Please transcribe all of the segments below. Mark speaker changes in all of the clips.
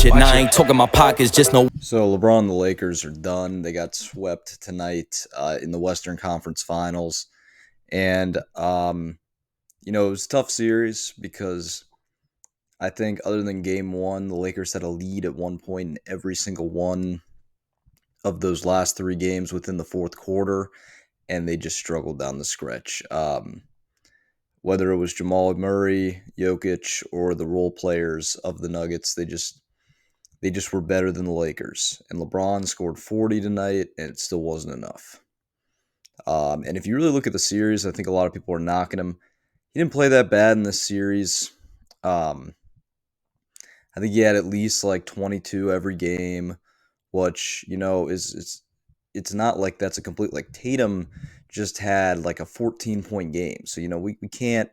Speaker 1: shit. And I ain't talking my pockets, just no.
Speaker 2: So LeBron and the Lakers are done. They got swept tonight in the Western Conference Finals. And, it was a tough series because I think other than game one, the Lakers had a lead at one point in every single one of those last three games within the fourth quarter, and they just struggled down the stretch. Whether it was Jamal Murray, Jokic, or the role players of the Nuggets, they just were better than the Lakers. And LeBron scored 40 tonight, and it still wasn't enough. And if you really look at the series, I think a lot of people are knocking him. He didn't play that bad in this series. I think he had at least like 22 every game, which, it's not like that's a complete, like Tatum just had like a 14-point game. So, we can't,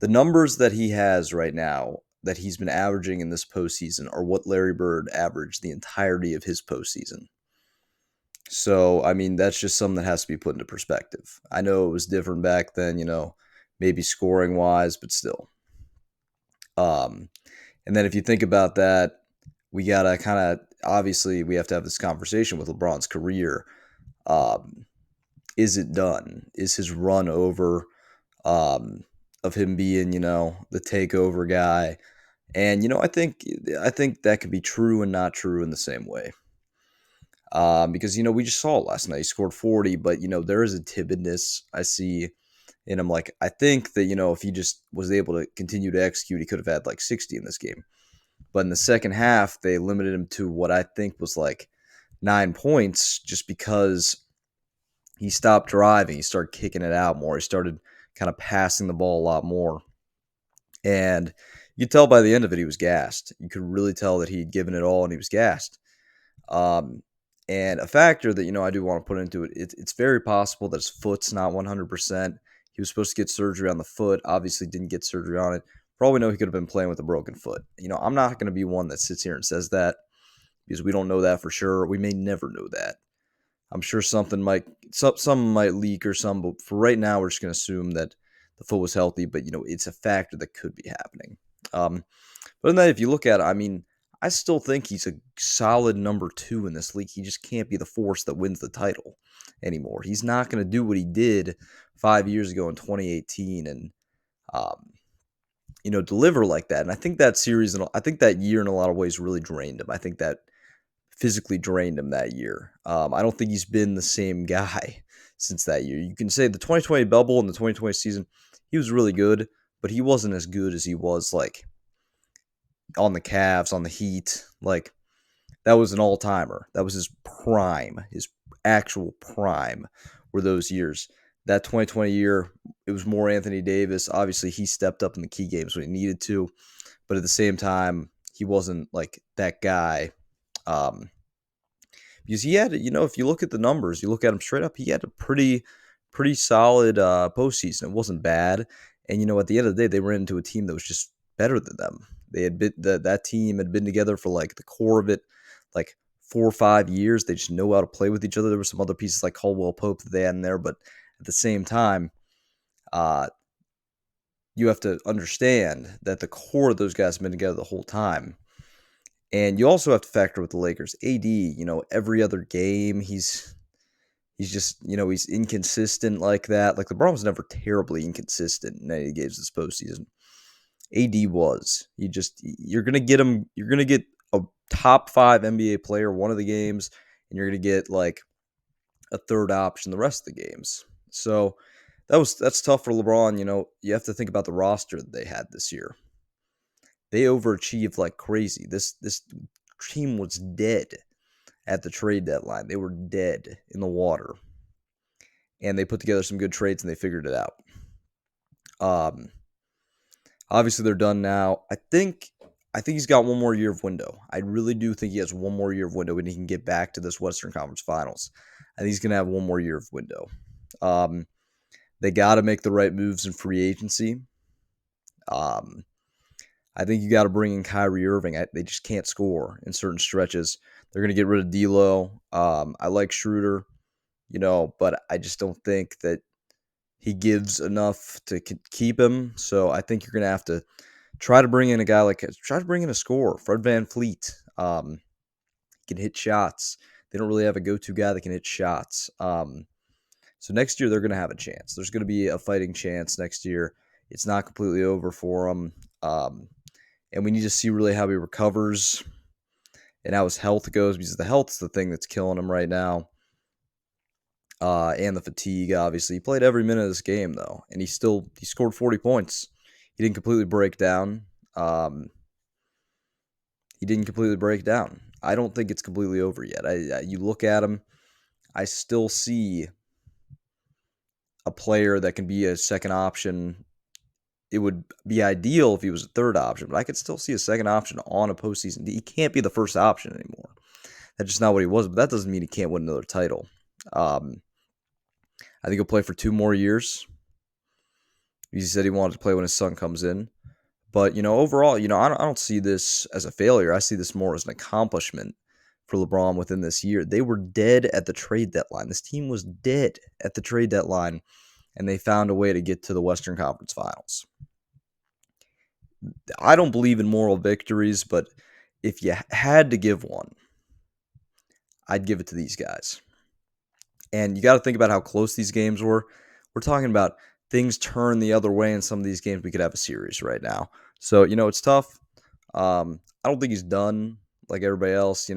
Speaker 2: the numbers that he has right now that he's been averaging in this postseason are what Larry Bird averaged the entirety of his postseason. So, I mean, that's just something that has to be put into perspective. I know it was different back then, maybe scoring wise, but still. And then if you think about that, we got to kind of, obviously, we have to have this conversation with LeBron's career. Is it done? Is his run over of him being, the takeover guy? And, I think that could be true and not true in the same way. Because, we just saw it last night. He scored 40, but, there is a timidness I see in him. Like, I think that, if he just was able to continue to execute, he could have had like 60 in this game. But in the second half, they limited him to what I think was like 9 points just because he stopped driving. He started kicking it out more. He started kind of passing the ball a lot more. And you could tell by the end of it, he was gassed. You could really tell that he'd given it all and he was gassed. And a factor that, I do want to put into it, it's very possible that his foot's not 100%. He was supposed to get surgery on the foot. Obviously didn't get surgery on it. For all we know, he could have been playing with a broken foot. I'm not going to be one that sits here and says that because we don't know that for sure. We may never know that. I'm sure something might leak or some, but for right now, we're just going to assume that the foot was healthy. But, it's a factor that could be happening. But then if you look at it, I mean, I still think he's a solid number 2 in this league. He just can't be the force that wins the title anymore. He's not going to do what he did 5 years ago in 2018 and, deliver like that. And I think that series, and I think that year in a lot of ways really drained him. I think that physically drained him that year. I don't think he's been the same guy since that year. You can say the 2020 bubble and the 2020 season, he was really good, but he wasn't as good as he was like on the Cavs, on the Heat. Like, that was an all-timer. That was his prime, his actual prime were those years. That 2020 year, it was more Anthony Davis. Obviously, he stepped up in the key games when he needed to, but at the same time, he wasn't like that guy. Because he had, if you look at the numbers, you look at him straight up, he had a pretty solid postseason. It wasn't bad. And, at the end of the day, they ran into a team that was just better than them. They had been, that team had been together for like the core of it, like 4 or 5 years. They just know how to play with each other. There were some other pieces like Caldwell Pope that they had in there, but at the same time, you have to understand that the core of those guys have been together the whole time. And you also have to factor with the Lakers. AD, every other game, he's just, he's inconsistent like that. Like, LeBron was never terribly inconsistent in any games this postseason. AD was. You're going to get him, you're going to get a top 5 NBA player one of the games, and you're going to get like a third option the rest of the games. So that's tough for LeBron. You have to think about the roster that they had this year. They overachieved like crazy. This team was dead at the trade deadline. They were dead in the water. And they put together some good trades and they figured it out. Obviously they're done now. I think he's got one more year of window. I really do think he has one more year of window when he can get back to this Western Conference Finals. I think he's going to have one more year of window. They got to make the right moves in free agency. I think you got to bring in Kyrie Irving. They just can't score in certain stretches. They're going to get rid of D'Lo. I like Schroeder, but I just don't think that he gives enough to keep him. So I think you're going to have to try to bring in a guy try to bring in a scorer, Fred VanVleet. He can hit shots. They don't really have a go-to guy that can hit shots. So next year they're going to have a chance. There's going to be a fighting chance next year. It's not completely over for him. And we need to see really how he recovers and how his health goes, because the health's the thing that's killing him right now. And the fatigue, obviously. He played every minute of this game, though, and he scored 40 points. He didn't completely break down. I don't think it's completely over yet. You look at him, I still see a player that can be a second option. It would be ideal if he was a third option, but I could still see a second option on a postseason. He can't be the first option anymore. That's just not what he was, but that doesn't mean he can't win another title. I think he'll play for 2 more years. He said he wanted to play when his son comes in. But, overall, I don't see this as a failure. I see this more as an accomplishment for LeBron within this year. They were dead at the trade deadline. This team was dead at the trade deadline, and they found a way to get to the Western Conference Finals. I don't believe in moral victories, but if you had to give one, I'd give it to these guys. And you got to think about how close these games were. We're talking about things turn the other way in some of these games. We could have a series right now. So, it's tough. I don't think he's done like everybody else.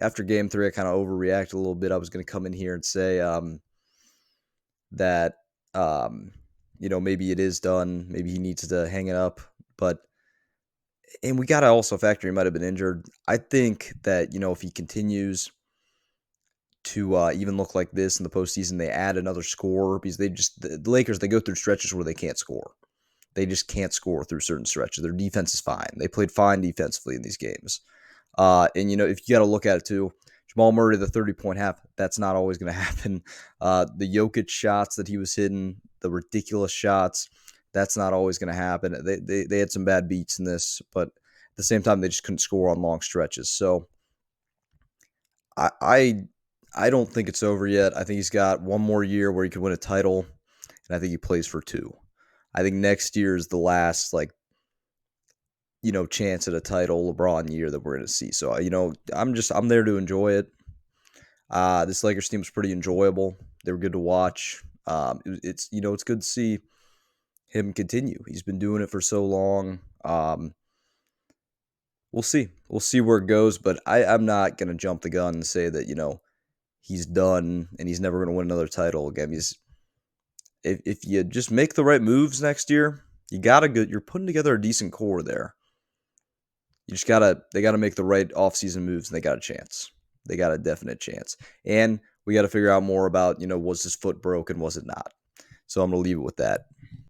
Speaker 2: After game 3, I kind of overreacted a little bit. I was going to come in here and say that, maybe it is done. Maybe he needs to hang it up. And we got to also factor he might have been injured. I think that, if he continues to even look like this in the postseason, they add another scorer, because the Lakers, they go through stretches where they can't score. They just can't score through certain stretches. Their defense is fine. They played fine defensively in these games. And, if you got to look at it too, Jamal Murray, the 30-point half, that's not always going to happen. The Jokic shots that he was hitting, the ridiculous shots, that's not always going to happen. They had some bad beats in this, but at the same time, they just couldn't score on long stretches. So I don't think it's over yet. I think he's got 1 more year where he could win a title, and I think he plays for 2. I think next year is the last, chance at a title LeBron year that we're going to see. So, I'm there to enjoy it. This Lakers team was pretty enjoyable. They were good to watch. It's good to see him continue. He's been doing it for so long. We'll see. We'll see where it goes, but I'm not going to jump the gun and say that, he's done and he's never going to win another title again. If you just make the right moves next year, you're putting together a decent core there. They gotta make the right offseason moves, and they got a chance. They got a definite chance. And we got to figure out more about, was his foot broken? Was it not? So I'm going to leave it with that.